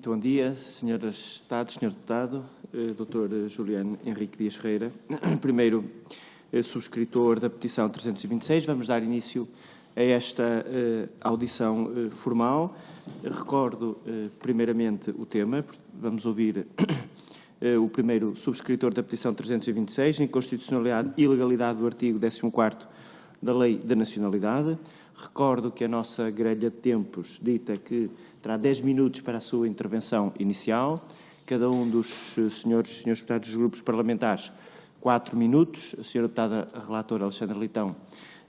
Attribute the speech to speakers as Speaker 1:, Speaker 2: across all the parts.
Speaker 1: Muito bom dia, senhoras deputadas, senhor deputado, Dr. Juliano Henrique Dias Ferreira. Primeiro, subscritor da petição 326. Vamos dar início a esta audição formal. Recordo, primeiramente, o tema. Vamos ouvir o primeiro subscritor da petição 326, inconstitucionalidade e ilegalidade do artigo 14º da Lei da Nacionalidade. Recordo que a nossa grelha de tempos dita que terá 10 minutos para a sua intervenção inicial. Cada um dos senhores deputados dos grupos parlamentares, 4 minutos. A senhora deputada relatora Alexandra Leitão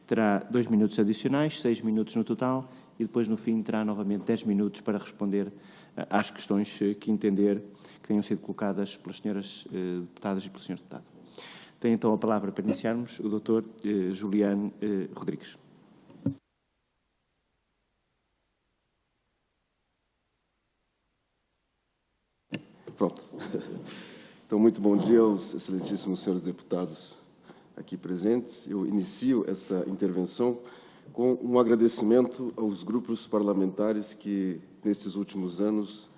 Speaker 1: terá 2 minutos adicionais, 6 minutos no total, e depois, no fim, terá novamente 10 minutos para responder às questões que entender que tenham sido colocadas pelas senhoras deputadas e pelo senhor deputado. Tem então a palavra para iniciarmos o Dr. Juliano Rodrigues.
Speaker 2: Pronto. Então, muito bom dia aos excelentíssimos senhores deputados aqui presentes. Eu inicio essa intervenção com um agradecimento aos grupos parlamentares que, nestes últimos anos,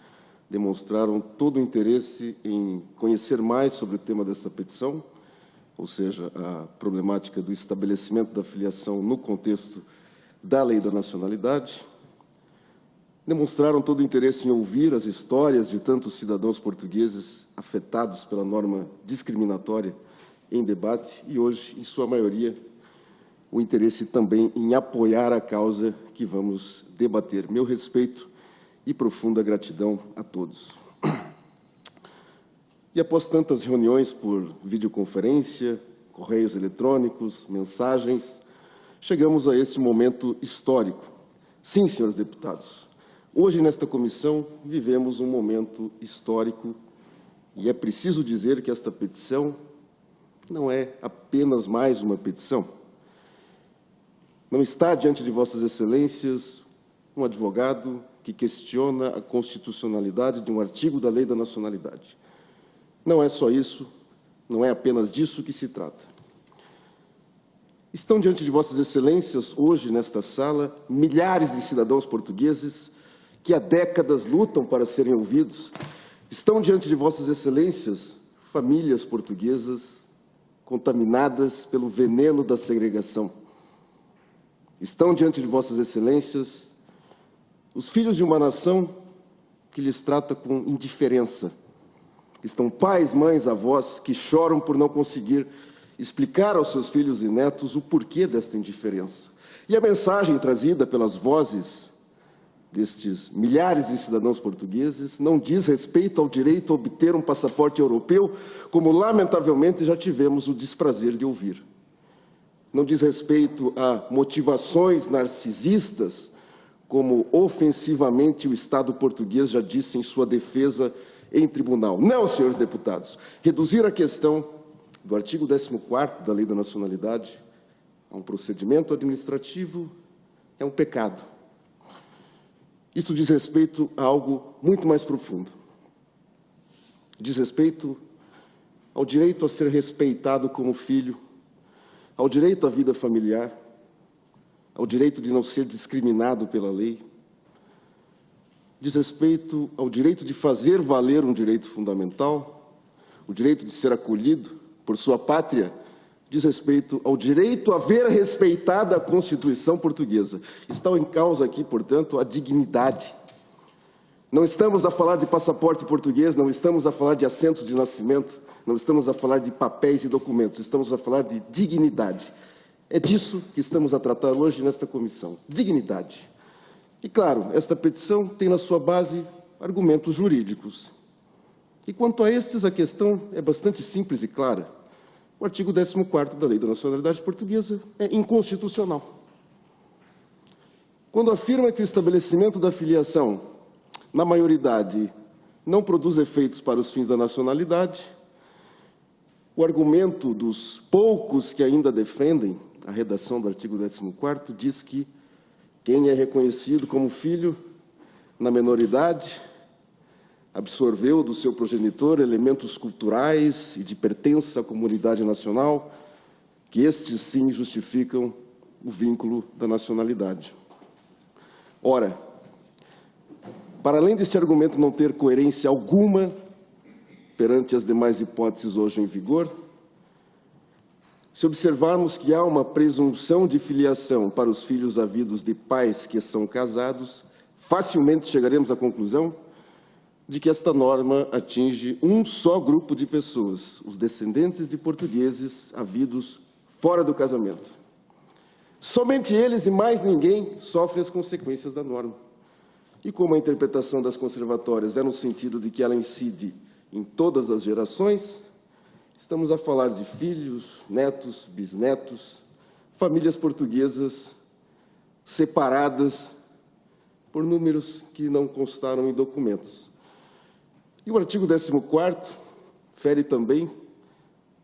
Speaker 2: demonstraram todo o interesse em conhecer mais sobre o tema desta petição, ou seja, a problemática do estabelecimento da filiação no contexto da Lei da Nacionalidade. Demonstraram todo o interesse em ouvir as histórias de tantos cidadãos portugueses afetados pela norma discriminatória em debate e hoje, em sua maioria, o interesse também em apoiar a causa que vamos debater. Meu respeito e profunda gratidão a todos. E após tantas reuniões por videoconferência, correios eletrônicos, mensagens, chegamos a esse momento histórico. Sim, senhores deputados, hoje, nesta comissão, vivemos um momento histórico e é preciso dizer que esta petição não é apenas mais uma petição. Não está diante de vossas excelências um advogado que questiona a constitucionalidade de um artigo da Lei da Nacionalidade. Não é só isso, não é apenas disso que se trata. Estão diante de vossas excelências, hoje, nesta sala, milhares de cidadãos portugueses que há décadas lutam para serem ouvidos. Estão diante de vossas excelências famílias portuguesas contaminadas pelo veneno da segregação. Estão diante de vossas excelências os filhos de uma nação que lhes trata com indiferença. Estão pais, mães, avós que choram por não conseguir explicar aos seus filhos e netos o porquê desta indiferença. E a mensagem trazida pelas vozes destes milhares de cidadãos portugueses não diz respeito ao direito a obter um passaporte europeu, como lamentavelmente já tivemos o desprazer de ouvir. Não diz respeito a motivações narcisistas, como ofensivamente o Estado português já disse em sua defesa em tribunal. Não, senhores deputados, reduzir a questão do artigo 14º da Lei da Nacionalidade a um procedimento administrativo é um pecado. Isso diz respeito a algo muito mais profundo. Diz respeito ao direito a ser respeitado como filho, ao direito à vida familiar, ao direito de não ser discriminado pela lei. Diz respeito ao direito de fazer valer um direito fundamental, o direito de ser acolhido por sua pátria. Diz respeito ao direito a ver respeitada a Constituição portuguesa. Está em causa aqui, portanto, a dignidade. Não estamos a falar de passaporte português, não estamos a falar de assentos de nascimento, não estamos a falar de papéis e documentos, estamos a falar de dignidade. É disso que estamos a tratar hoje nesta comissão, dignidade. E, claro, esta petição tem na sua base argumentos jurídicos. E quanto a estes, a questão é bastante simples e clara. O artigo 14º da Lei da Nacionalidade Portuguesa é inconstitucional. Quando afirma que o estabelecimento da filiação na maioridade não produz efeitos para os fins da nacionalidade, o argumento dos poucos que ainda defendem a redação do artigo 14º diz que quem é reconhecido como filho na menoridade absorveu do seu progenitor elementos culturais e de pertença à comunidade nacional, que estes sim justificam o vínculo da nacionalidade. Ora, Para além deste argumento não ter coerência alguma perante as demais hipóteses hoje em vigor, se observarmos que há uma presunção de filiação para os filhos havidos de pais que são casados, facilmente chegaremos à conclusão de que esta norma atinge um só grupo de pessoas, os descendentes de portugueses havidos fora do casamento. Somente eles e mais ninguém sofrem as consequências da norma. E como a interpretação das conservatórias é no sentido de que ela incide em todas as gerações, estamos a falar de filhos, netos, bisnetos, famílias portuguesas separadas por números que não constaram em documentos. E o artigo 14º fere também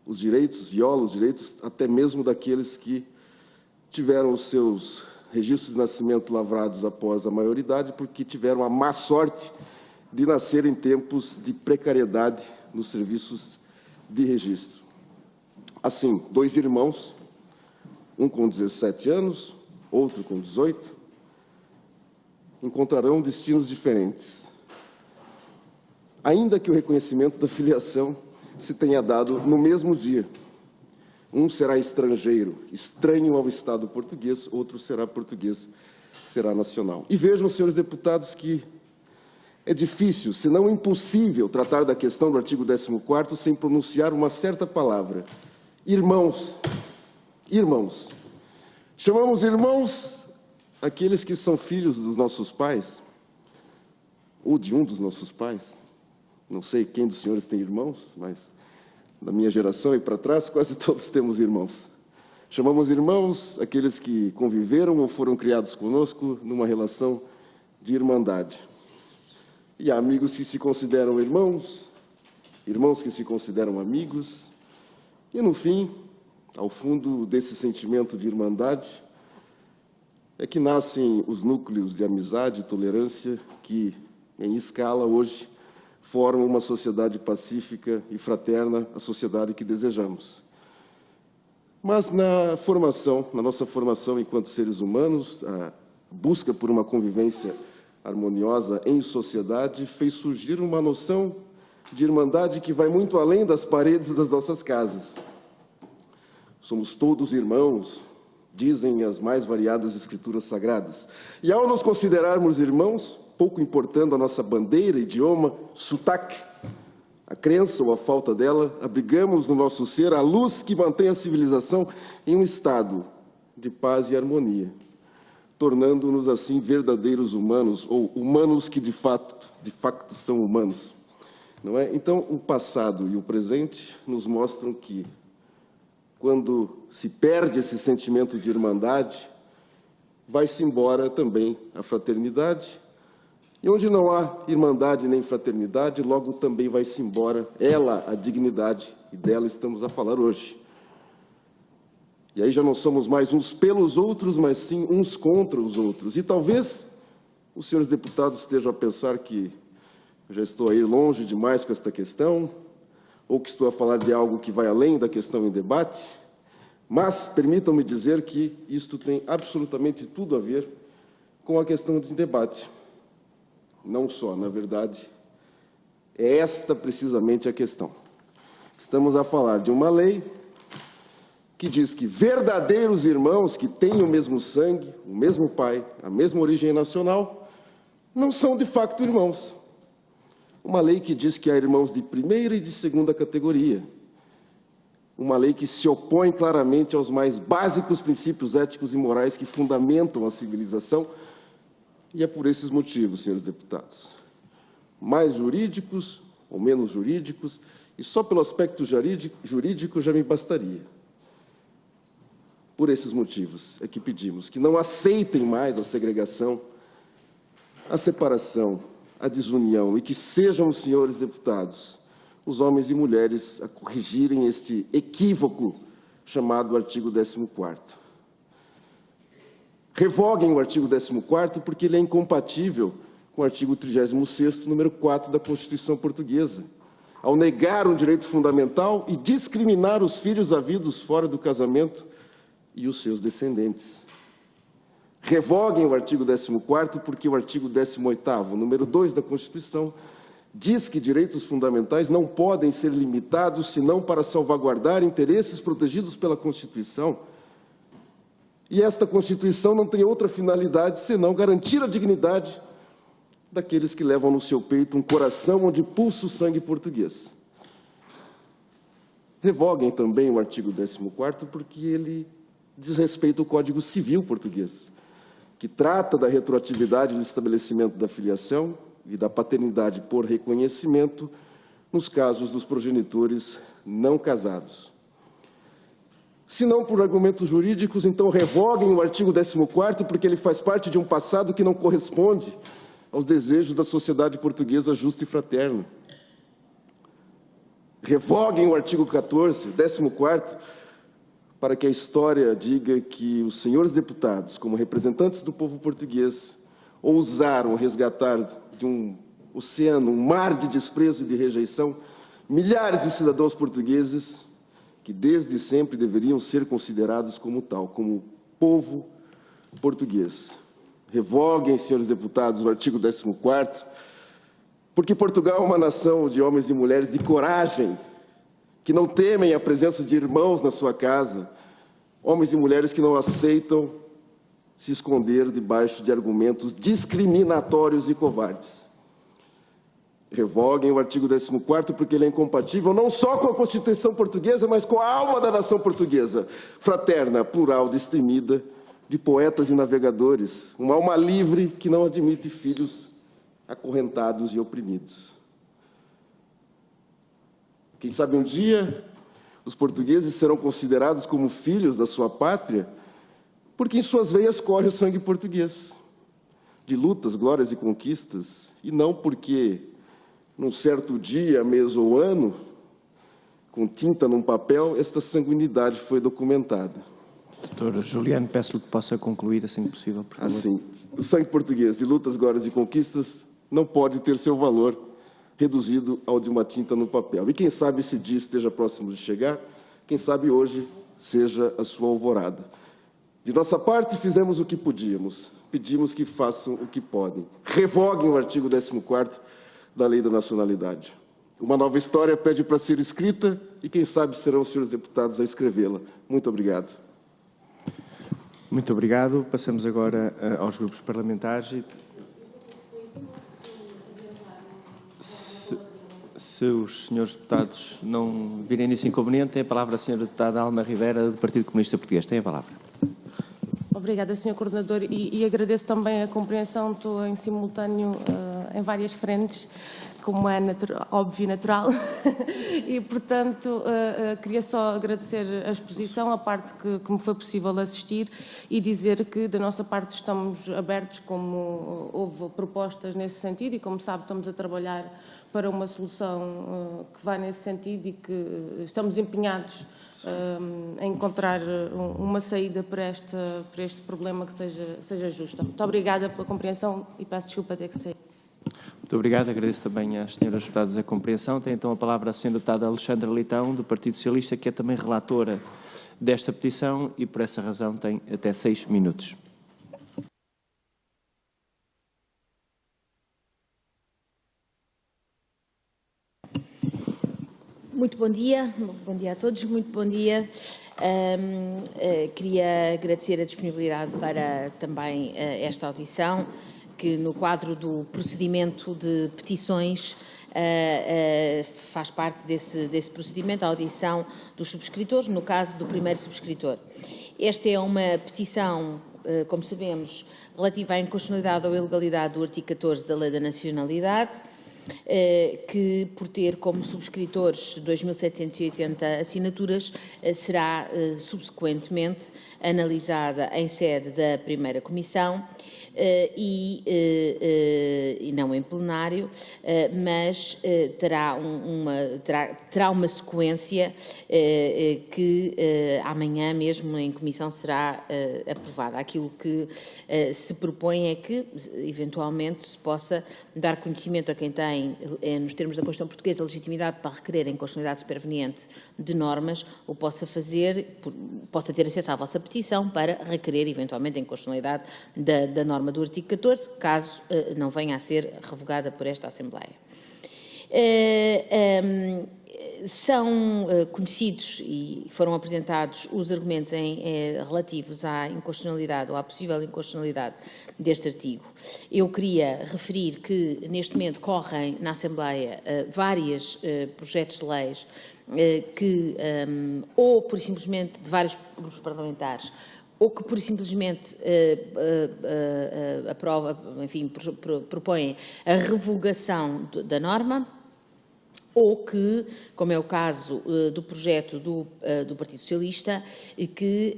Speaker 2: os direitos, viola os direitos até mesmo daqueles que tiveram os seus registros de nascimento lavrados após a maioridade, porque tiveram a má sorte de nascer em tempos de precariedade nos serviços de registro. Assim, 2 irmãos, um com 17 anos, outro com 18, encontrarão destinos diferentes, ainda que o reconhecimento da filiação se tenha dado no mesmo dia. Um será estrangeiro, estranho ao Estado português, outro será português, será nacional. E vejam, senhores deputados, que é difícil, se não impossível, tratar da questão do artigo 14º sem pronunciar uma certa palavra. Irmãos. Irmãos. Chamamos irmãos aqueles que são filhos dos nossos pais, ou de um dos nossos pais. Não sei quem dos senhores tem irmãos, mas da minha geração e para trás, quase todos temos irmãos. Chamamos irmãos aqueles que conviveram ou foram criados conosco numa relação de irmandade. E há amigos que se consideram irmãos, irmãos que se consideram amigos, e, no fim, ao fundo desse sentimento de irmandade, é que nascem os núcleos de amizade e tolerância que, em escala, hoje, formam uma sociedade pacífica e fraterna, a sociedade que desejamos. Mas na nossa formação enquanto seres humanos, a busca por uma convivência harmoniosa em sociedade fez surgir uma noção de irmandade que vai muito além das paredes das nossas casas. Somos todos irmãos, dizem as mais variadas escrituras sagradas. E ao nos considerarmos irmãos, pouco importando a nossa bandeira, idioma, sotaque, a crença ou a falta dela, abrigamos no nosso ser a luz que mantém a civilização em um estado de paz e harmonia, tornando-nos assim verdadeiros humanos, ou humanos que de fato são humanos. Não é? Então, o passado e o presente nos mostram que, quando se perde esse sentimento de irmandade, vai-se embora também a fraternidade. E onde não há irmandade nem fraternidade, logo também vai-se embora ela, a dignidade, e dela estamos a falar hoje. E aí já não somos mais uns pelos outros, mas sim uns contra os outros. E talvez os senhores deputados estejam a pensar que já estou a ir longe demais com esta questão, ou que estou a falar de algo que vai além da questão em debate, mas permitam-me dizer que isto tem absolutamente tudo a ver com a questão de debate. Não só, na verdade, é esta precisamente a questão. Estamos a falar de uma lei que diz que verdadeiros irmãos que têm o mesmo sangue, o mesmo pai, a mesma origem nacional, não são de facto irmãos. Uma lei que diz que há irmãos de primeira e de segunda categoria. Uma lei que se opõe claramente aos mais básicos princípios éticos e morais que fundamentam a civilização. E é por esses motivos, senhores deputados, mais jurídicos ou menos jurídicos, e só pelo aspecto jurídico já me bastaria. Por esses motivos é que pedimos que não aceitem mais a segregação, a separação, a desunião, e que sejam os senhores deputados, os homens e mulheres, a corrigirem este equívoco chamado artigo 14º. Revoguem o artigo 14º porque ele é incompatível com o artigo 36º, número 4 da Constituição Portuguesa, ao negar um direito fundamental e discriminar os filhos havidos fora do casamento e os seus descendentes. Revoguem o artigo 14º, porque o artigo 18º, número 2 da Constituição, diz que direitos fundamentais não podem ser limitados senão para salvaguardar interesses protegidos pela Constituição. E esta Constituição não tem outra finalidade senão garantir a dignidade daqueles que levam no seu peito um coração onde pulsa o sangue português. Revoguem também o artigo 14º, porque ele diz respeito ao Código Civil português, que trata da retroatividade do estabelecimento da filiação e da paternidade por reconhecimento nos casos dos progenitores não casados. Se não por argumentos jurídicos, então revoguem o artigo 14º, porque ele faz parte de um passado que não corresponde aos desejos da sociedade portuguesa justa e fraterna. Revoguem o artigo 14º, para que a história diga que os senhores deputados, como representantes do povo português, ousaram resgatar de um oceano, um mar de desprezo e de rejeição, milhares de cidadãos portugueses que desde sempre deveriam ser considerados como tal, como povo português. Revoguem, senhores deputados, o artigo 14º, porque Portugal é uma nação de homens e mulheres de coragem, que não temem a presença de irmãos na sua casa, homens e mulheres que não aceitam se esconder debaixo de argumentos discriminatórios e covardes. Revoguem o artigo 14º, porque ele é incompatível não só com a Constituição portuguesa, mas com a alma da nação portuguesa, fraterna, plural, destemida, de poetas e navegadores, uma alma livre que não admite filhos acorrentados e oprimidos. Quem sabe um dia os portugueses serão considerados como filhos da sua pátria, porque em suas veias corre o sangue português, de lutas, glórias e conquistas, e não porque, num certo dia, mês ou ano, com tinta num papel, esta sanguinidade foi documentada.
Speaker 1: Doutor Juliano, peço-lhe que possa concluir, assim que possível, por favor.
Speaker 2: Assim, o sangue português, de lutas, glórias e conquistas, não pode ter seu valor reduzido ao de uma tinta no papel. E quem sabe esse dia esteja próximo de chegar, quem sabe hoje seja a sua alvorada. De nossa parte, fizemos o que podíamos, pedimos que façam o que podem. Revoguem o artigo 14º da Lei da Nacionalidade. Uma nova história pede para ser escrita e quem sabe serão os senhores deputados a escrevê-la. Muito obrigado.
Speaker 1: Muito obrigado. Passamos agora aos grupos parlamentares. Se os senhores deputados não virem nisso inconveniente, tem a palavra a senhora deputada Alma Rivera, do Partido Comunista Português. Tem a palavra.
Speaker 3: Obrigada, Sr. Coordenador, e agradeço também a compreensão. Estou em simultâneo em várias frentes, como é óbvio e natural, e, portanto, queria só agradecer a exposição, a parte que me foi possível assistir, e dizer que, da nossa parte, estamos abertos, como houve propostas nesse sentido, e, como sabe, estamos a trabalhar para uma solução que vá nesse sentido e que estamos empenhados a encontrar uma saída para este problema que seja justa. Muito obrigada pela compreensão e peço desculpa ter que sair.
Speaker 1: Muito obrigado. Agradeço também às senhoras deputadas a compreensão. Tem então a palavra a senhora deputada Alexandra Leitão, do Partido Socialista, que é também relatora desta petição e, por essa razão, tem até 6 minutos.
Speaker 4: Muito bom dia a todos, muito bom dia. Queria agradecer a disponibilidade para também esta audição, que no quadro do procedimento de petições faz parte desse procedimento, a audição dos subscritores, no caso do primeiro subscritor. Esta é uma petição, como sabemos, relativa à inconstitucionalidade ou ilegalidade do artigo 14 da Lei da Nacionalidade, que, por ter como subscritores 2.780 assinaturas, será subsequentemente analisada em sede da primeira comissão e não em plenário, mas terá uma sequência que amanhã mesmo em comissão será aprovada. Aquilo que se propõe é que, eventualmente, se possa dar conhecimento a quem tem tem, nos termos da Constituição Portuguesa, legitimidade para requerer a inconstitucionalidade superveniente de normas, o possa fazer, possa ter acesso à vossa petição para requerer, eventualmente, a inconstitucionalidade da norma do artigo 14, caso não venha a ser revogada por esta Assembleia. São conhecidos e foram apresentados os argumentos relativos à inconstitucionalidade ou à possível inconstitucionalidade deste artigo. Eu queria referir que, neste momento, correm na Assembleia vários projetos de leis que, ou por simplesmente de vários grupos parlamentares, ou que, por simplesmente, propõem a revogação da norma, ou que, como é o caso do projeto do Partido Socialista, que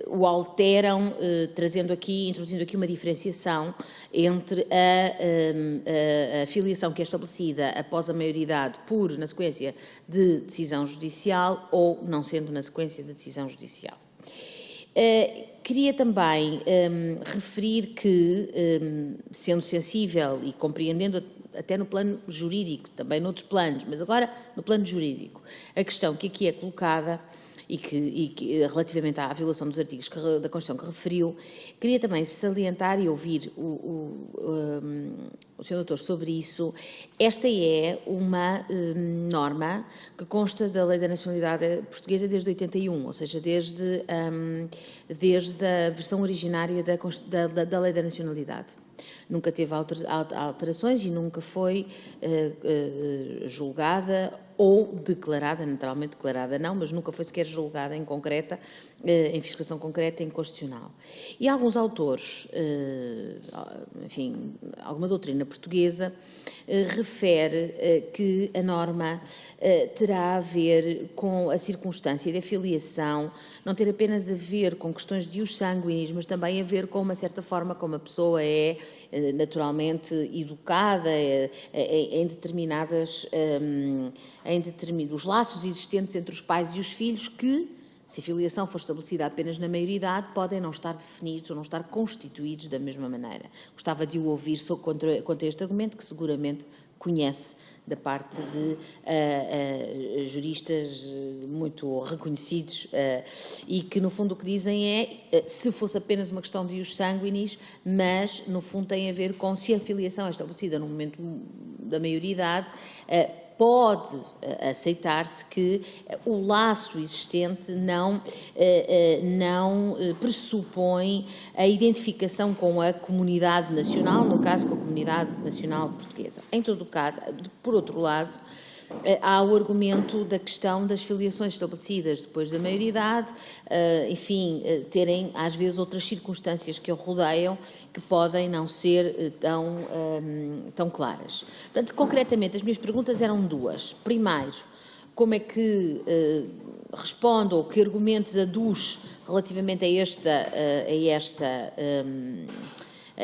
Speaker 4: o alteram, introduzindo aqui uma diferenciação entre a filiação que é estabelecida após a maioridade na sequência de decisão judicial ou não sendo na sequência de decisão judicial. Queria também referir que, sendo sensível e compreendendo até no plano jurídico, também noutros planos, mas agora no plano jurídico, a questão que aqui é colocada e que relativamente à violação dos artigos da Constituição que referiu, queria também salientar e ouvir o Sr. Doutor sobre isso. Esta é uma norma que consta da Lei da Nacionalidade Portuguesa desde 81, ou seja, desde a versão originária da Lei da Nacionalidade. Nunca teve alterações e nunca foi julgada ou declarada, naturalmente declarada não, mas nunca foi sequer julgada em concreta, em fiscalização concreta, inconstitucional. E alguns autores, enfim, alguma doutrina portuguesa, refere que a norma terá a ver com a circunstância da filiação, não ter apenas a ver com questões de ius sanguinis, mas também a ver com uma certa forma como a pessoa é naturalmente educada em determinados laços existentes entre os pais e os filhos que, se a filiação for estabelecida apenas na maioridade, podem não estar definidos ou não estar constituídos da mesma maneira. Gostava de o ouvir quanto a este argumento, que seguramente conhece da parte de juristas muito reconhecidos e que, no fundo, o que dizem é, se fosse apenas uma questão de ius sanguinis, mas, no fundo, tem a ver com se a filiação é estabelecida no momento da maioridade, pode aceitar-se que o laço existente não pressupõe a identificação com a comunidade nacional, no caso com a comunidade nacional portuguesa. Em todo o caso, por outro lado, há o argumento da questão das filiações estabelecidas depois da maioridade, enfim, terem às vezes outras circunstâncias que o rodeiam que podem não ser tão claras. Portanto, concretamente, as minhas perguntas eram duas. Primeiro, como é que responde ou que argumentos aduz relativamente a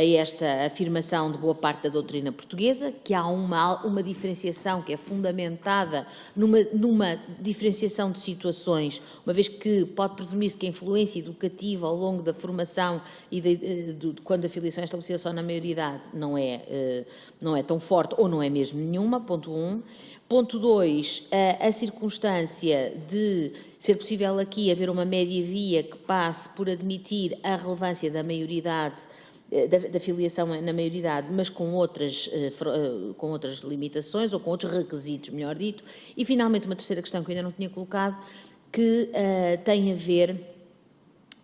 Speaker 4: esta afirmação de boa parte da doutrina portuguesa, que há uma diferenciação que é fundamentada numa diferenciação de situações, uma vez que pode presumir-se que a influência educativa ao longo da formação e quando a filiação é estabelecida só na maioridade não é tão forte ou não é mesmo nenhuma, ponto 1. Ponto 2, a circunstância de ser possível aqui haver uma média-via que passe por admitir a relevância da maioridade, da filiação na maioridade, mas com outras limitações ou com outros requisitos, melhor dito. E, finalmente, uma terceira questão que eu ainda não tinha colocado, que tem a ver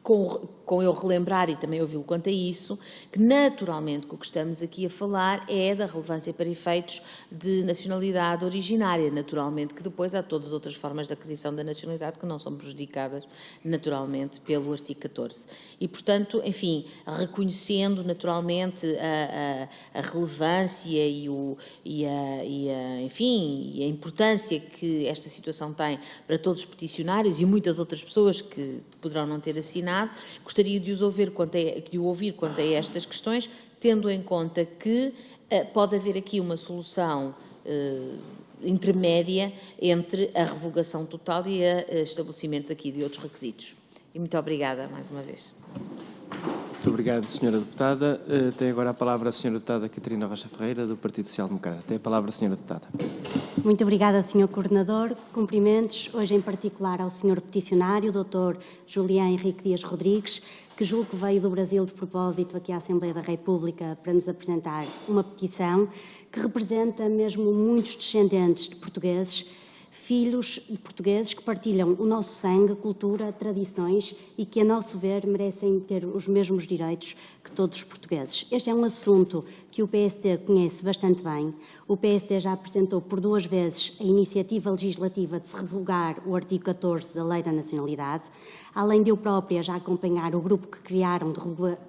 Speaker 4: com eu relembrar e também ouvi-lo quanto a isso, que naturalmente o que estamos aqui a falar é da relevância para efeitos de nacionalidade originária, naturalmente que depois há todas as outras formas de aquisição da nacionalidade que não são prejudicadas naturalmente pelo artigo 14. E, portanto, enfim, reconhecendo naturalmente a relevância e a importância que esta situação tem para todos os peticionários e muitas outras pessoas que poderão não ter assinado, gostaria de o ouvir quanto a estas questões, tendo em conta que pode haver aqui uma solução intermédia entre a revogação total e o estabelecimento aqui de outros requisitos. E muito obrigada mais uma vez.
Speaker 1: Muito obrigado, Sra. Deputada. Tem agora a palavra a Sra. Deputada Catarina Rocha Ferreira, do Partido Social Democrata. Tem a palavra a Sra. Deputada.
Speaker 5: Muito obrigada, Sr. Coordenador. Cumprimentos, hoje em particular, ao Sr. Peticionário, Dr. Julián Henrique Dias Rodrigues, que julgo que veio do Brasil de propósito aqui à Assembleia da República para nos apresentar uma petição que representa mesmo muitos descendentes de portugueses, filhos de portugueses que partilham o nosso sangue, cultura, tradições e que, a nosso ver, merecem ter os mesmos direitos que todos os portugueses. Este é um assunto que o PSD conhece bastante bem. O PSD já apresentou por 2 vezes a iniciativa legislativa de se revogar o artigo 14 da Lei da Nacionalidade, além de eu própria já acompanhar o grupo que criaram de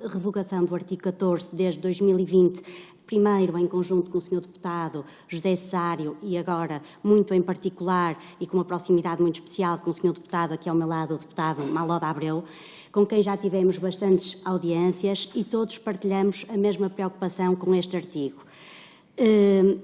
Speaker 5: revogação do artigo 14 desde 2020, primeiro em conjunto com o Sr. Deputado José Cesário e agora, muito em particular e com uma proximidade muito especial com o Sr. Deputado, aqui ao meu lado, o Deputado Maloda Abreu, com quem já tivemos bastantes audiências e todos partilhamos a mesma preocupação com este artigo.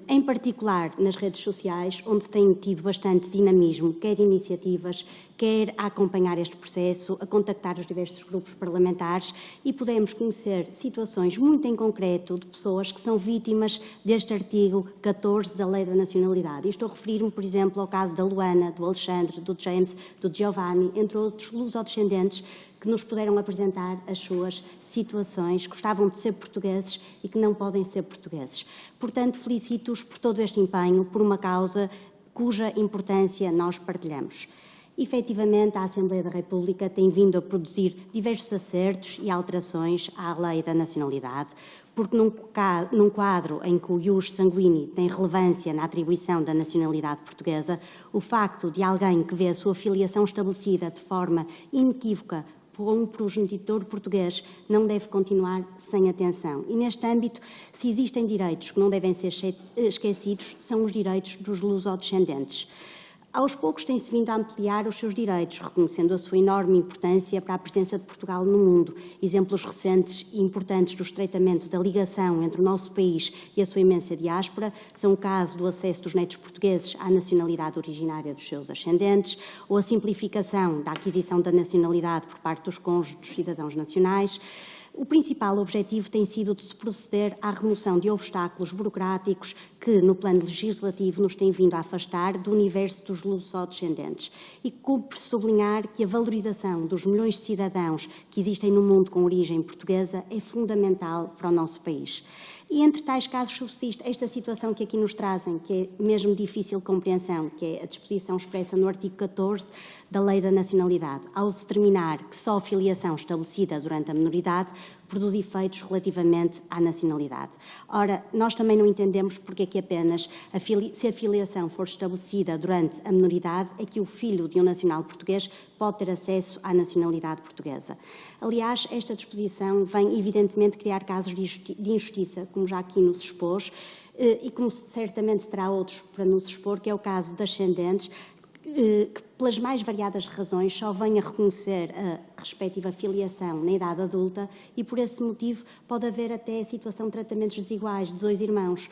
Speaker 5: Em particular nas redes sociais, onde se tem tido bastante dinamismo, quer iniciativas, quer a acompanhar este processo, a contactar os diversos grupos parlamentares e podemos conhecer situações muito em concreto de pessoas que são vítimas deste artigo 14 da Lei da Nacionalidade. E estou a referir-me, por exemplo, ao caso da Luana, do Alexandre, do James, do Giovanni, entre outros lusodescendentes que nos puderam apresentar as suas situações, gostavam de ser portugueses e que não podem ser portugueses. Portanto, felicito-os por todo este empenho, por uma causa cuja importância nós partilhamos. Efetivamente, a Assembleia da República tem vindo a produzir diversos acertos e alterações à Lei da Nacionalidade, porque num quadro em que o ius sanguíneo tem relevância na atribuição da nacionalidade portuguesa, o facto de alguém que vê a sua filiação estabelecida de forma inequívoca por um progenitor português não deve continuar sem atenção. E neste âmbito, se existem direitos que não devem ser esquecidos, são os direitos dos lusodescendentes. Aos poucos tem-se vindo a ampliar os seus direitos, reconhecendo a sua enorme importância para a presença de Portugal no mundo. Exemplos recentes e importantes do estreitamento da ligação entre o nosso país e a sua imensa diáspora são o caso do acesso dos netos portugueses à nacionalidade originária dos seus ascendentes, ou a simplificação da aquisição da nacionalidade por parte dos cônjuges dos cidadãos nacionais. O principal objetivo tem sido de se proceder à remoção de obstáculos burocráticos que, no plano legislativo, nos têm vindo a afastar do universo dos lusodescendentes. E cumpre sublinhar que a valorização dos milhões de cidadãos que existem no mundo com origem portuguesa é fundamental para o nosso país. E entre tais casos subsiste esta situação que aqui nos trazem, que é mesmo difícil de compreensão, que é a disposição expressa no artigo 14 da Lei da Nacionalidade, ao determinar que só a filiação estabelecida durante a minoridade produz efeitos relativamente à nacionalidade. Ora, nós também não entendemos porque é que apenas, se a filiação for estabelecida durante a minoridade, é que o filho de um nacional português pode ter acesso à nacionalidade portuguesa. Aliás, esta disposição vem evidentemente criar casos de injustiça, como já aqui nos expôs, e como certamente terá outros para nos expor, que é o caso de ascendentes, que pelas mais variadas razões só vêm a reconhecer a respectiva filiação na idade adulta e por esse motivo pode haver até a situação de tratamentos desiguais de 2 irmãos.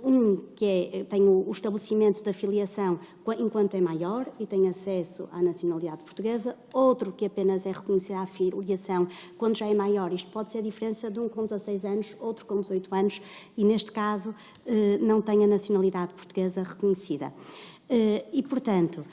Speaker 5: Um que tem o estabelecimento da filiação enquanto é maior e tem acesso à nacionalidade portuguesa, outro que apenas é reconhecer a filiação quando já é maior. Isto pode ser a diferença de um com 16 anos, outro com 18 anos e, neste caso, não tem a nacionalidade portuguesa reconhecida. E, portanto,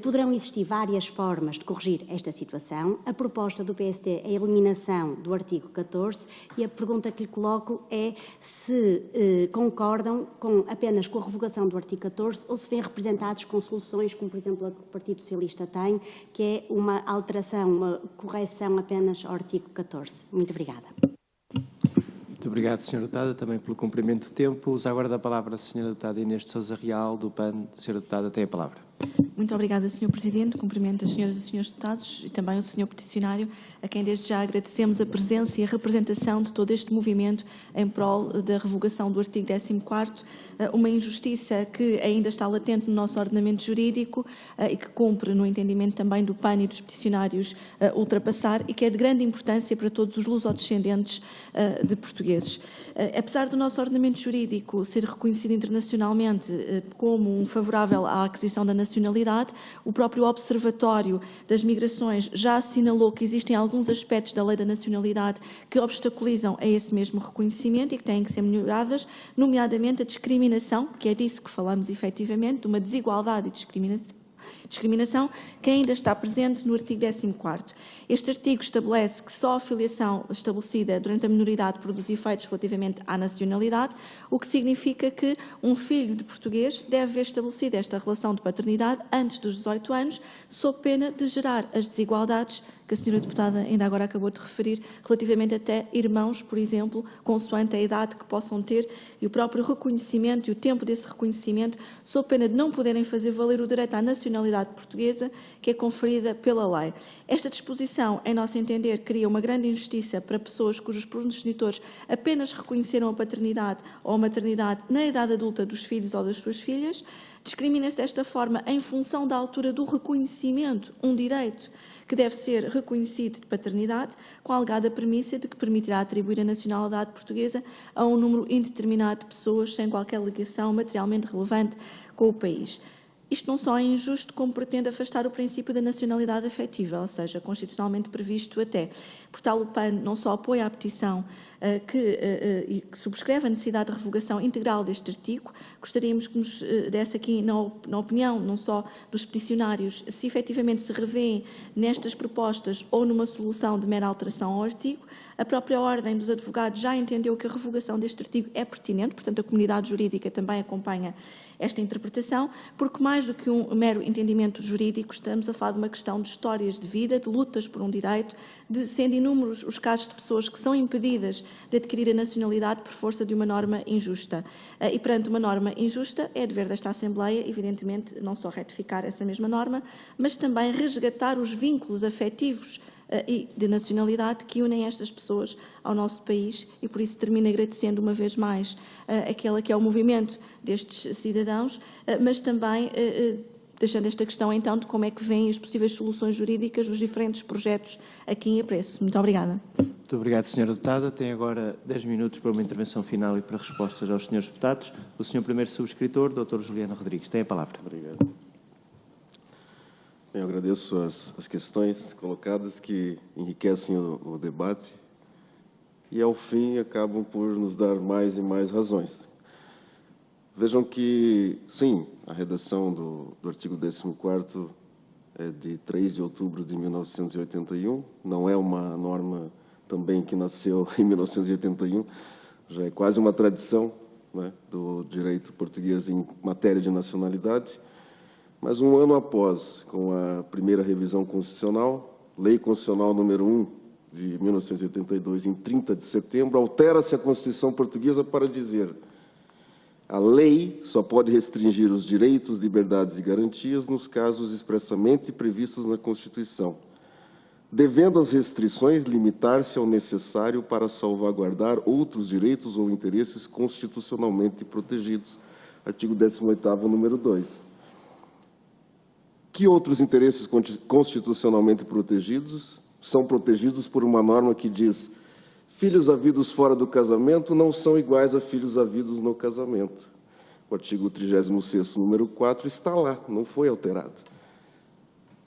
Speaker 5: poderão existir várias formas de corrigir esta situação. A proposta do PSD é a eliminação do artigo 14 e a pergunta que lhe coloco é se concordam apenas com a revogação do artigo 14 ou se vêem representados com soluções como, por exemplo, a que o Partido Socialista tem, que é uma alteração, uma correção apenas ao artigo 14. Muito obrigada.
Speaker 1: Muito obrigado, Sra. Deputada, também pelo cumprimento do tempo. Usa agora da palavra a Sra. Deputada Inês de Sousa Real, do PAN. Sra. Deputada, tem a palavra.
Speaker 6: Muito obrigada, Sr. Presidente. Cumprimento as senhoras e os senhores deputados e também o Sr. Peticionário, a quem desde já agradecemos a presença e a representação de todo este movimento em prol da revogação do artigo 14º, uma injustiça que ainda está latente no nosso ordenamento jurídico e que cumpre, no entendimento também do PAN e dos peticionários, ultrapassar e que é de grande importância para todos os lusodescendentes de portugueses. Apesar do nosso ordenamento jurídico ser reconhecido internacionalmente como um favorável à aquisição da nacionalidade. O próprio Observatório das Migrações já assinalou que existem alguns aspectos da lei da nacionalidade que obstaculizam a esse mesmo reconhecimento e que têm que ser melhoradas, nomeadamente a discriminação, que é disso que falamos efetivamente, de uma desigualdade e discriminação que ainda está presente no artigo 14º. Este artigo estabelece que só a filiação estabelecida durante a minoridade produz efeitos relativamente à nacionalidade, o que significa que um filho de português deve ver estabelecida esta relação de paternidade antes dos 18 anos, sob pena de gerar as desigualdades que a senhora deputada ainda agora acabou de referir, relativamente até irmãos, por exemplo, consoante a idade que possam ter e o próprio reconhecimento e o tempo desse reconhecimento, sob pena de não poderem fazer valer o direito à nacionalidade portuguesa que é conferida pela lei. Esta disposição, em nosso entender, cria uma grande injustiça para pessoas cujos progenitores apenas reconheceram a paternidade ou a maternidade na idade adulta dos filhos ou das suas filhas. Discrimina-se desta forma em função da altura do reconhecimento, um direito que deve ser reconhecido de paternidade, com a alegada premissa de que permitirá atribuir a nacionalidade portuguesa a um número indeterminado de pessoas sem qualquer ligação materialmente relevante com o país. Isto não só é injusto, como pretende afastar o princípio da nacionalidade afetiva, ou seja, constitucionalmente previsto até. Por tal, o PAN não só apoia a petição e que subscreve a necessidade de revogação integral deste artigo, gostaríamos que nos desse aqui, na opinião, não só dos peticionários, se efetivamente se revêem nestas propostas ou numa solução de mera alteração ao artigo. A própria Ordem dos Advogados já entendeu que a revogação deste artigo é pertinente, portanto a comunidade jurídica também acompanha esta interpretação, porque mais do que um mero entendimento jurídico, estamos a falar de uma questão de histórias de vida, de lutas por um direito, de sendo inúmeros os casos de pessoas que são impedidas de adquirir a nacionalidade por força de uma norma injusta. E perante uma norma injusta, é dever desta Assembleia, evidentemente, não só retificar essa mesma norma, mas também resgatar os vínculos afetivos e de nacionalidade que unem estas pessoas ao nosso país e por isso termino agradecendo uma vez mais aquele que é o movimento destes cidadãos, mas também deixando esta questão então de como é que vêm as possíveis soluções jurídicas dos diferentes projetos aqui em apreço. Muito obrigada.
Speaker 1: Muito obrigado, Sra. Deputada. Tem agora 10 minutos para uma intervenção final e para respostas aos Srs. Deputados. O Sr. Primeiro Subscritor, Dr. Juliano Rodrigues, tem a palavra.
Speaker 2: Obrigado. Eu agradeço as questões colocadas que enriquecem o debate e, ao fim, acabam por nos dar mais e mais razões. Vejam que, sim, a redação do artigo 14º é de 3 de outubro de 1981, não é uma norma também que nasceu em 1981, já é quase uma tradição, né, do direito português em matéria de nacionalidade. Mas um ano após, com a primeira revisão constitucional, Lei Constitucional número 1 de 1982, em 30 de setembro, altera-se a Constituição portuguesa para dizer: a lei só pode restringir os direitos, liberdades e garantias nos casos expressamente previstos na Constituição, devendo as restrições limitar-se ao necessário para salvaguardar outros direitos ou interesses constitucionalmente protegidos. Artigo 18º, número 2. Que outros interesses constitucionalmente protegidos são protegidos por uma norma que diz: filhos havidos fora do casamento não são iguais a filhos havidos no casamento. O artigo 36º, número 4, está lá, não foi alterado.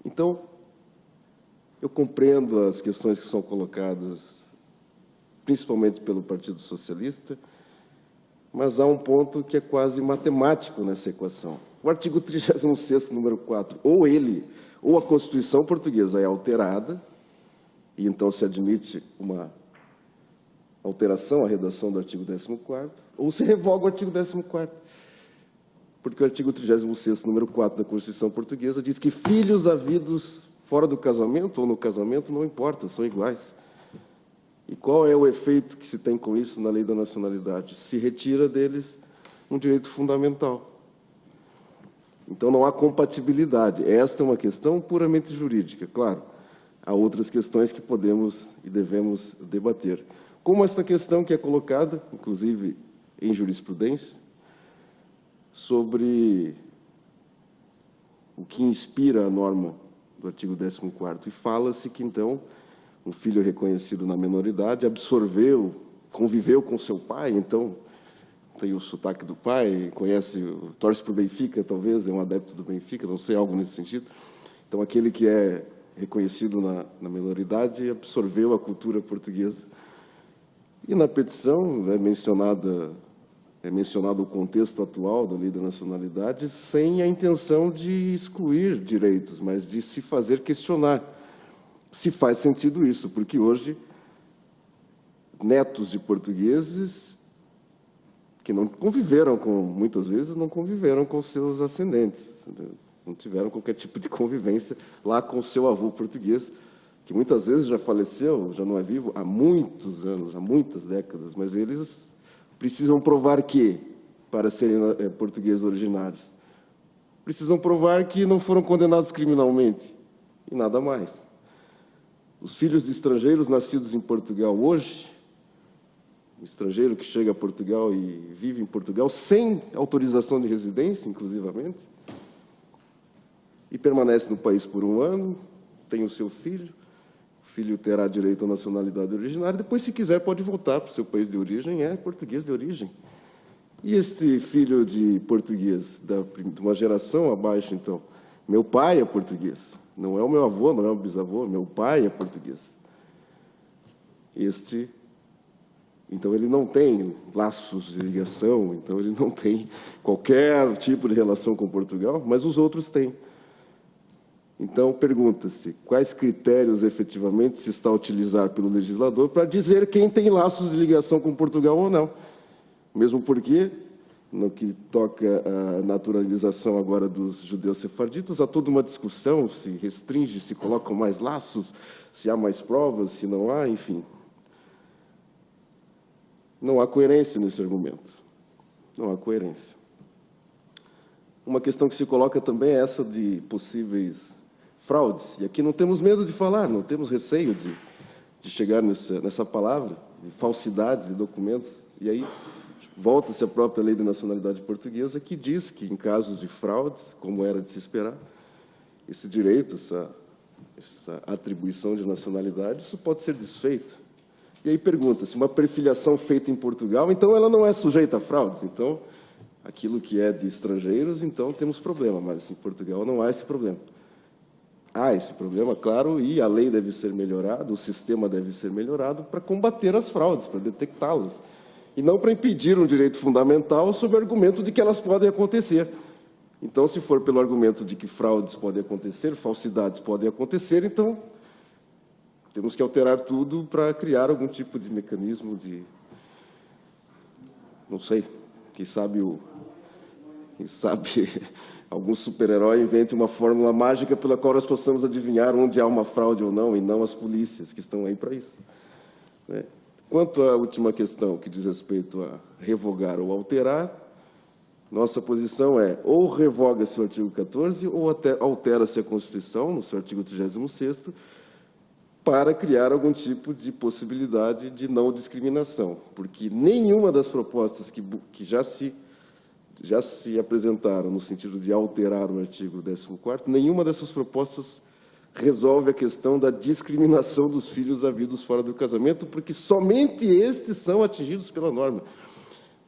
Speaker 2: Então, eu compreendo as questões que são colocadas, principalmente pelo Partido Socialista, mas há um ponto que é quase matemático nessa equação. O artigo 36º, número 4, ou a Constituição portuguesa é alterada, e então se admite uma alteração à redação do artigo 14º, ou se revoga o artigo 14º. Porque o artigo 36º, número 4 da Constituição portuguesa diz que filhos havidos fora do casamento ou no casamento não importa, são iguais. E qual é o efeito que se tem com isso na lei da nacionalidade? Se retira deles um direito fundamental. Então, não há compatibilidade. Esta é uma questão puramente jurídica. Claro, há outras questões que podemos e devemos debater. Como esta questão que é colocada, inclusive em jurisprudência, sobre o que inspira a norma do artigo 14º. E fala-se que, então, um filho reconhecido na menoridade absorveu, conviveu com seu pai, então, tem o sotaque do pai, conhece, torce para o Benfica, talvez, é um adepto do Benfica, não sei, algo nesse sentido. Então, aquele que é reconhecido na minoridade absorveu a cultura portuguesa. E na petição é mencionado o contexto atual da Lei da Nacionalidade sem a intenção de excluir direitos, mas de se fazer questionar se faz sentido isso, porque hoje netos de portugueses que não conviveram muitas vezes não conviveram com seus ascendentes, não tiveram qualquer tipo de convivência lá com o seu avô português, que muitas vezes já faleceu, já não é vivo há muitos anos, há muitas décadas, mas eles precisam provar que, para serem portugueses originários, precisam provar que não foram condenados criminalmente e nada mais. Os filhos de estrangeiros nascidos em Portugal hoje, um estrangeiro que chega a Portugal e vive em Portugal sem autorização de residência, inclusivamente, e permanece no país por 1 ano, tem o seu filho, o filho terá direito à nacionalidade originária, depois, se quiser, pode voltar para o seu país de origem, é português de origem. E este filho de português, de uma geração abaixo, então, meu pai é português, não é o meu avô, não é o bisavô, meu pai é português. Então, ele não tem laços de ligação, então, ele não tem qualquer tipo de relação com Portugal, mas os outros têm. Então, pergunta-se, quais critérios efetivamente se está a utilizar pelo legislador para dizer quem tem laços de ligação com Portugal ou não? Mesmo porque, no que toca à naturalização agora dos judeus sefarditas, há toda uma discussão, se restringe, se colocam mais laços, se há mais provas, se não há, enfim. Não há coerência nesse argumento. Não há coerência. Uma questão que se coloca também é essa de possíveis fraudes. E aqui não temos medo de falar, não temos receio de chegar nessa palavra, de falsidades de documentos. E aí volta-se a própria Lei de Nacionalidade Portuguesa, que diz que, em casos de fraudes, como era de se esperar, esse direito, essa atribuição de nacionalidade, isso pode ser desfeito. E aí pergunta-se, uma perfiliação feita em Portugal, então ela não é sujeita a fraudes. Então, aquilo que é de estrangeiros, então temos problema, mas em Portugal não há esse problema. Há esse problema, claro, e a lei deve ser melhorada, o sistema deve ser melhorado para combater as fraudes, para detectá-las. E não para impedir um direito fundamental sob o argumento de que elas podem acontecer. Então, se for pelo argumento de que fraudes podem acontecer, falsidades podem acontecer, então temos que alterar tudo para criar algum tipo de mecanismo de, não sei, quem sabe algum super-herói invente uma fórmula mágica pela qual nós possamos adivinhar onde há uma fraude ou não, e não as polícias que estão aí para isso. Quanto à última questão, que diz respeito a revogar ou alterar, nossa posição é ou revoga-se o artigo 14 ou até altera-se a Constituição, no seu artigo 36º, para criar algum tipo de possibilidade de não discriminação, porque nenhuma das propostas que já se apresentaram no sentido de alterar o artigo 14º, nenhuma dessas propostas resolve a questão da discriminação dos filhos havidos fora do casamento, porque somente estes são atingidos pela norma.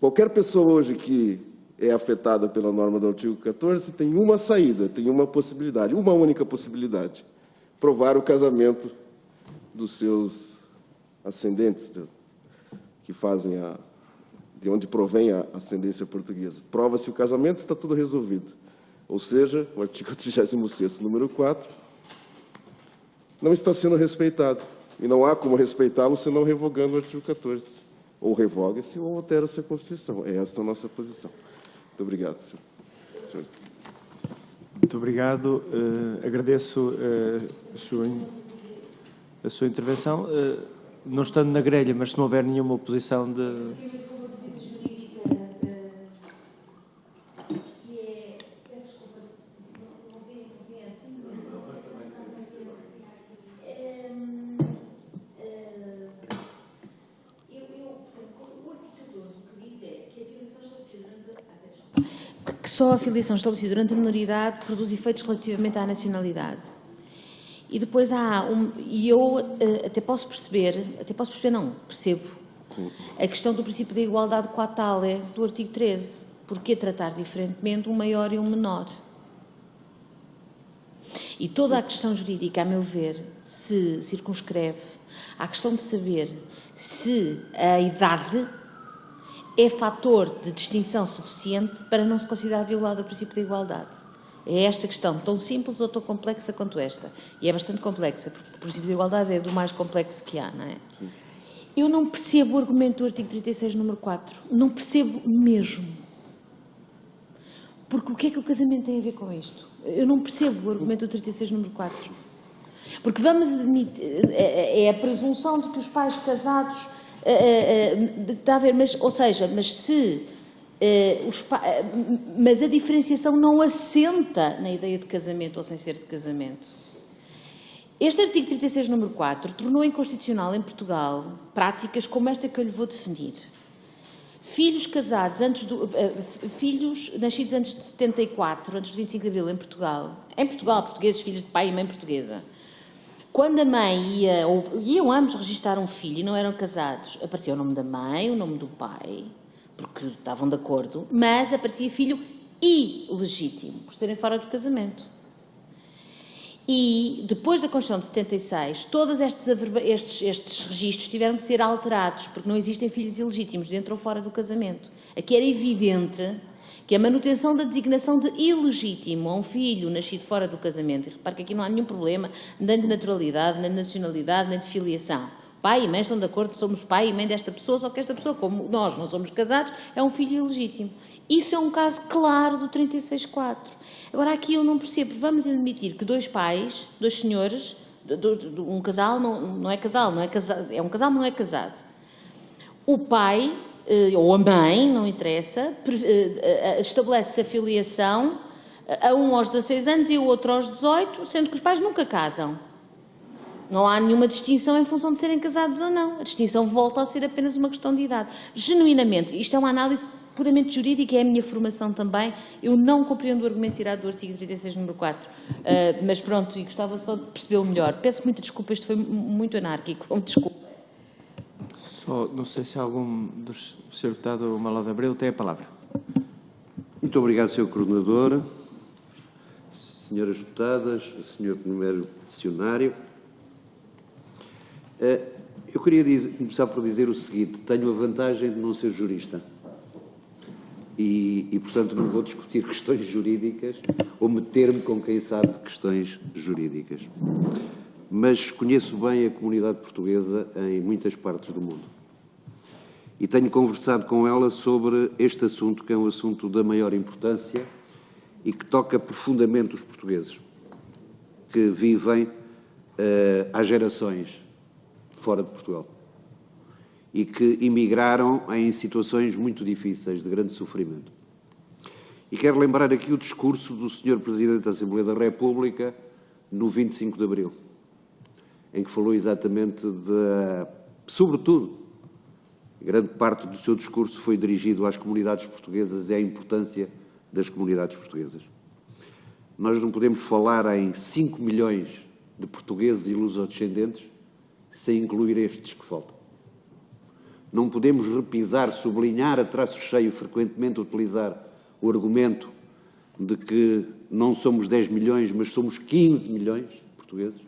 Speaker 2: Qualquer pessoa hoje que é afetada pela norma do artigo 14 tem uma saída, tem uma possibilidade, uma única possibilidade: provar o casamento dos seus ascendentes, que fazem de onde provém a ascendência portuguesa. Prova-se o casamento, está tudo resolvido. Ou seja, o artigo 36º, número 4, não está sendo respeitado. E não há como respeitá-lo senão revogando o artigo 14. Ou revoga-se ou altera-se a Constituição. É esta a nossa posição. Muito obrigado, senhores.
Speaker 1: Muito obrigado. Agradeço a sua intervenção. Não estando na grelha, mas se não houver nenhuma oposição de...
Speaker 4: Que só a filiação estabelecida durante a minoridade produz efeitos relativamente à nacionalidade. E depois há e eu até posso perceber não, percebo
Speaker 2: Sim.
Speaker 4: A questão do princípio da igualdade coatal é do artigo 13. Porquê tratar diferentemente um maior e um menor? E toda a questão jurídica, a meu ver, se circunscreve à questão de saber se a idade é fator de distinção suficiente para não se considerar violado o princípio da igualdade. É esta questão tão simples ou tão complexa quanto esta. E é bastante complexa, porque o princípio da igualdade é do mais complexo que há, não é? Sim. Eu não percebo o argumento do artigo 36, número 4. Não percebo mesmo. Porque o que é que o casamento tem a ver com isto? Eu não percebo o argumento do 36, número 4. Porque vamos admitir, é a presunção de que os pais casados, está a ver, mas, ou seja, mas se mas a diferenciação não assenta na ideia de casamento ou sem ser de casamento. Este artigo 36, número 4, tornou inconstitucional em Portugal práticas como esta que eu lhe vou definir. Filhos casados filhos nascidos antes de 74, antes de 25 de Abril, em Portugal, portugueses, filhos de pai e mãe portuguesa, quando a mãe iam ambos registar um filho e não eram casados, aparecia o nome da mãe, o nome do pai, porque estavam de acordo, mas aparecia filho ilegítimo, por serem fora do casamento. E, depois da Constituição de 76, todos estes registros tiveram que ser alterados, porque não existem filhos ilegítimos dentro ou fora do casamento. Aqui era evidente que a manutenção da designação de ilegítimo a um filho nascido fora do casamento, e repare que aqui não há nenhum problema, nem de naturalidade, nem de nacionalidade, nem de filiação. Pai e mãe estão de acordo, somos pai e mãe desta pessoa, só que esta pessoa, como nós não somos casados, é um filho ilegítimo. Isso é um caso claro do 36.4. Agora, aqui eu não percebo. Vamos admitir que dois pais, dois senhores, um casal não é casal, é um casal, não é casado. O pai, ou a mãe, não interessa, estabelece a filiação a um aos 16 anos e o outro aos 18, sendo que os pais nunca casam. Não há nenhuma distinção em função de serem casados ou não. A distinção volta a ser apenas uma questão de idade. Genuinamente, isto é uma análise puramente jurídica, é a minha formação também. Eu não compreendo o argumento tirado do artigo 36, número 4. Mas pronto, e gostava só de percebê-lo melhor. Peço muita desculpa, isto foi muito anárquico. Desculpa.
Speaker 1: Só, não sei se algum do Sr. Deputado Malado Abreu tem a palavra.
Speaker 7: Muito obrigado, Sr. Coordenador, Senhoras Deputadas, Sr. Primeiro Peticionário. Eu queria começar por dizer o seguinte: tenho a vantagem de não ser jurista e, portanto, não vou discutir questões jurídicas ou meter-me com quem sabe de questões jurídicas. Mas conheço bem a comunidade portuguesa em muitas partes do mundo e tenho conversado com ela sobre este assunto, que é um assunto da maior importância e que toca profundamente os portugueses que vivem há gerações fora de Portugal e que emigraram em situações muito difíceis, de grande sofrimento. E quero lembrar aqui o discurso do Sr. Presidente da Assembleia da República no 25 de Abril, em que falou exatamente sobretudo, grande parte do seu discurso foi dirigido às comunidades portuguesas e à importância das comunidades portuguesas. Nós não podemos falar em 5 milhões de portugueses e lusodescendentes sem incluir estes que faltam. Não podemos repisar, sublinhar a traço cheio, frequentemente utilizar o argumento de que não somos 10 milhões, mas somos 15 milhões de portugueses,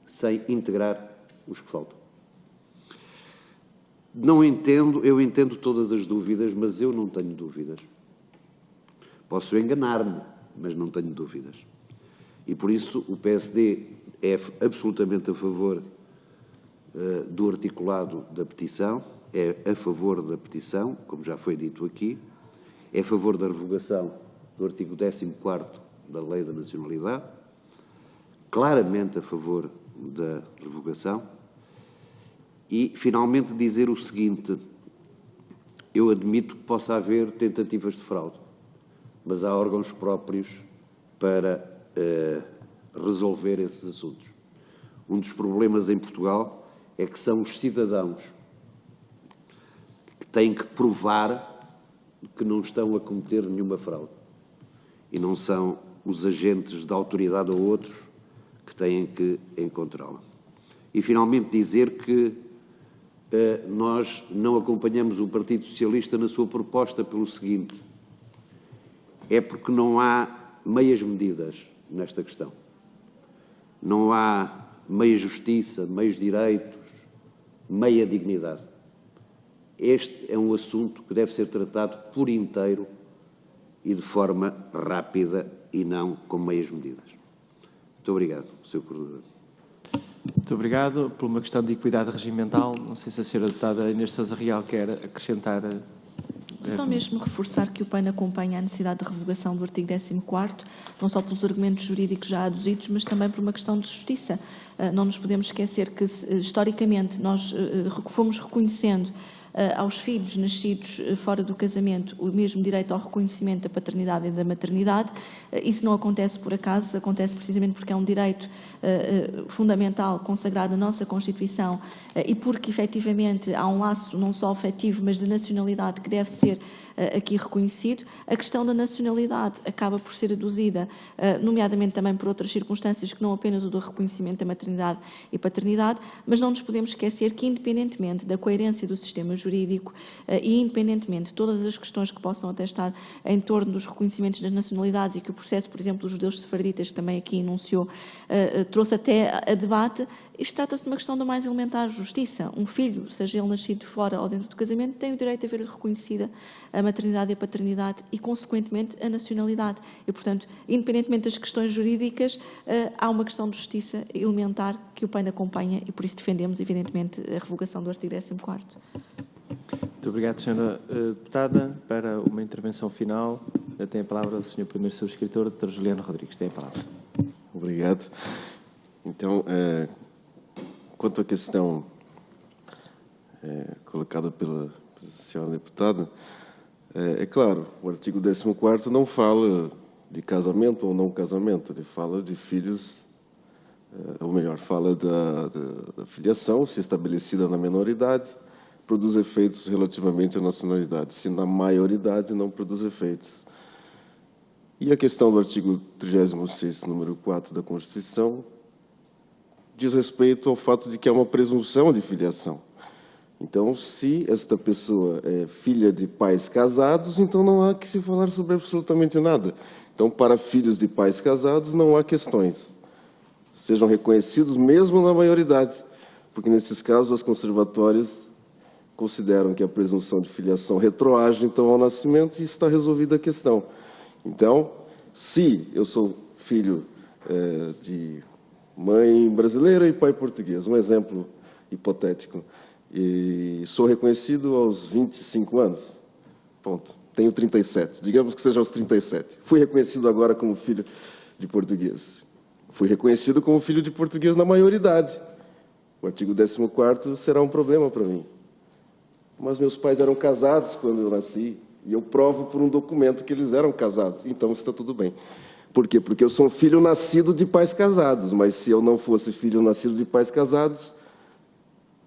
Speaker 7: sem integrar os que faltam. Não entendo, eu entendo todas as dúvidas, mas eu não tenho dúvidas. Posso enganar-me, mas não tenho dúvidas. E por isso o PSD é absolutamente a favor do articulado da petição, é a favor da petição, como já foi dito aqui, é a favor da revogação do artigo 14º da Lei da Nacionalidade, claramente a favor da revogação, e finalmente dizer o seguinte: eu admito que possa haver tentativas de fraude, mas há órgãos próprios para resolver esses assuntos. Um dos problemas em Portugal é que são os cidadãos que têm que provar que não estão a cometer nenhuma fraude e não são os agentes da autoridade ou outros que têm que encontrá-la. E, finalmente, dizer que nós não acompanhamos o Partido Socialista na sua proposta pelo seguinte: é porque não há meias medidas nesta questão. Não há meia justiça, meios direitos, meia dignidade. Este é um assunto que deve ser tratado por inteiro e de forma rápida e não com meias medidas. Muito obrigado, Sr. Coordenador.
Speaker 1: Muito obrigado. Por uma questão de equidade regimental, não sei se a Sra. Deputada Inês Sousa Real quer acrescentar.
Speaker 6: Só mesmo reforçar que o PAN acompanha a necessidade de revogação do artigo 14º, não só pelos argumentos jurídicos já aduzidos, mas também por uma questão de justiça. Não nos podemos esquecer que, historicamente, nós fomos reconhecendo aos filhos nascidos fora do casamento o mesmo direito ao reconhecimento da paternidade e da maternidade. Isso não acontece por acaso, acontece precisamente porque é um direito fundamental consagrado na nossa Constituição e porque, efetivamente, há um laço não só afetivo, mas de nacionalidade que deve ser aqui reconhecido. A questão da nacionalidade acaba por ser aduzida, nomeadamente também por outras circunstâncias que não apenas o do reconhecimento da maternidade e paternidade, mas não nos podemos esquecer que, independentemente da coerência do sistema jurídico e independentemente de todas as questões que possam até estar em torno dos reconhecimentos das nacionalidades e que o processo, por exemplo, dos judeus sefarditas, que também aqui enunciou, trouxe até a debate, isto trata-se de uma questão da mais elementar justiça. Um filho, seja ele nascido fora ou dentro do casamento, tem o direito de ver reconhecida a maternidade e a paternidade e, consequentemente, a nacionalidade. E, portanto, independentemente das questões jurídicas, há uma questão de justiça elementar que o PAN acompanha e, por isso, defendemos, evidentemente, a revogação do artigo 14º.
Speaker 1: Muito obrigado, Sra. Deputada. Para uma intervenção final, tem a palavra o Sr. Primeiro Subscritor, Dr. Juliano Rodrigues. Tem a palavra.
Speaker 2: Obrigado. Então, quanto à questão colocada pela senhora deputada, é claro, o artigo 14º não fala de casamento ou não casamento, ele fala de filhos, ou melhor, fala da filiação, se estabelecida na menoridade, produz efeitos relativamente à nacionalidade, se na maioridade não produz efeitos. E a questão do artigo 36º, número 4 da Constituição, diz respeito ao fato de que há uma presunção de filiação. Então, se esta pessoa é filha de pais casados, então não há que se falar sobre absolutamente nada. Então, para filhos de pais casados, não há questões. Sejam reconhecidos mesmo na maioridade, porque, nesses casos, as conservatórias consideram que a presunção de filiação retroage, então, ao nascimento, e está resolvida a questão. Então, se eu sou filho de mãe brasileira e pai português, um exemplo hipotético, e sou reconhecido aos 25 anos, ponto. Tenho 37, digamos que seja aos 37. Fui reconhecido agora como filho de português. Fui reconhecido como filho de português na maioridade. O artigo 14º será um problema para mim. Mas meus pais eram casados quando eu nasci, e eu provo por um documento que eles eram casados, então está tudo bem. Por quê? Porque eu sou um filho nascido de pais casados, mas se eu não fosse filho nascido de pais casados,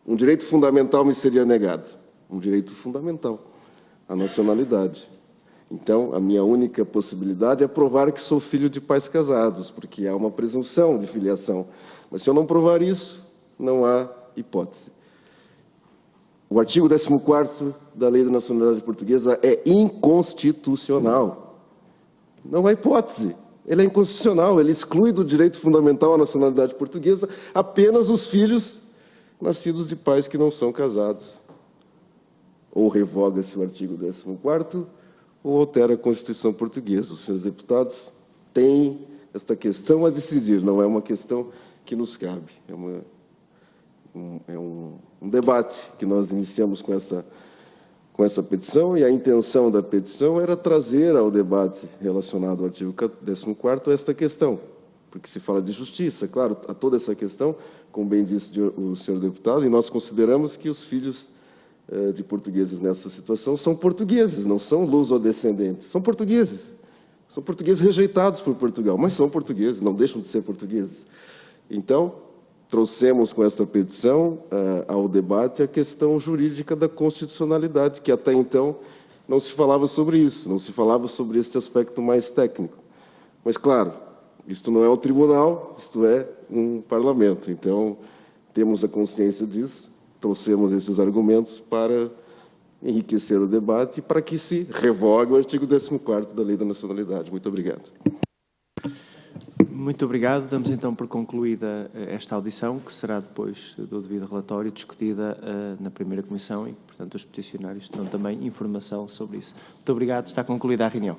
Speaker 2: um direito fundamental me seria negado. Um direito fundamental, a nacionalidade. Então, a minha única possibilidade é provar que sou filho de pais casados, porque há uma presunção de filiação. Mas se eu não provar isso, não há hipótese. O artigo 14º da Lei da Nacionalidade Portuguesa é inconstitucional. Não há hipótese. Ele é inconstitucional, ele exclui do direito fundamental à nacionalidade portuguesa apenas os filhos nascidos de pais que não são casados. Ou revoga-se o artigo 14º, ou altera a Constituição portuguesa. Os senhores deputados têm esta questão a decidir, não é uma questão que nos cabe. É um debate que nós iniciamos com essa petição, e a intenção da petição era trazer ao debate relacionado ao artigo 14º esta questão, porque se fala de justiça, claro, há toda essa questão, como bem disse o senhor deputado, e nós consideramos que os filhos de portugueses nessa situação são portugueses, não são lusodescendentes, são portugueses rejeitados por Portugal, mas são portugueses, não deixam de ser portugueses. Então, trouxemos com esta petição ao debate a questão jurídica da constitucionalidade, que até então não se falava sobre isso, não se falava sobre este aspecto mais técnico. Mas, claro, isto não é o tribunal, isto é um parlamento. Então, temos a consciência disso, trouxemos esses argumentos para enriquecer o debate e para que se revogue o artigo 14º da Lei da Nacionalidade. Muito obrigado.
Speaker 1: Muito obrigado. Damos então por concluída esta audição, que será depois do devido relatório discutida na primeira comissão e, portanto, os peticionários terão também informação sobre isso. Muito obrigado. Está concluída a reunião.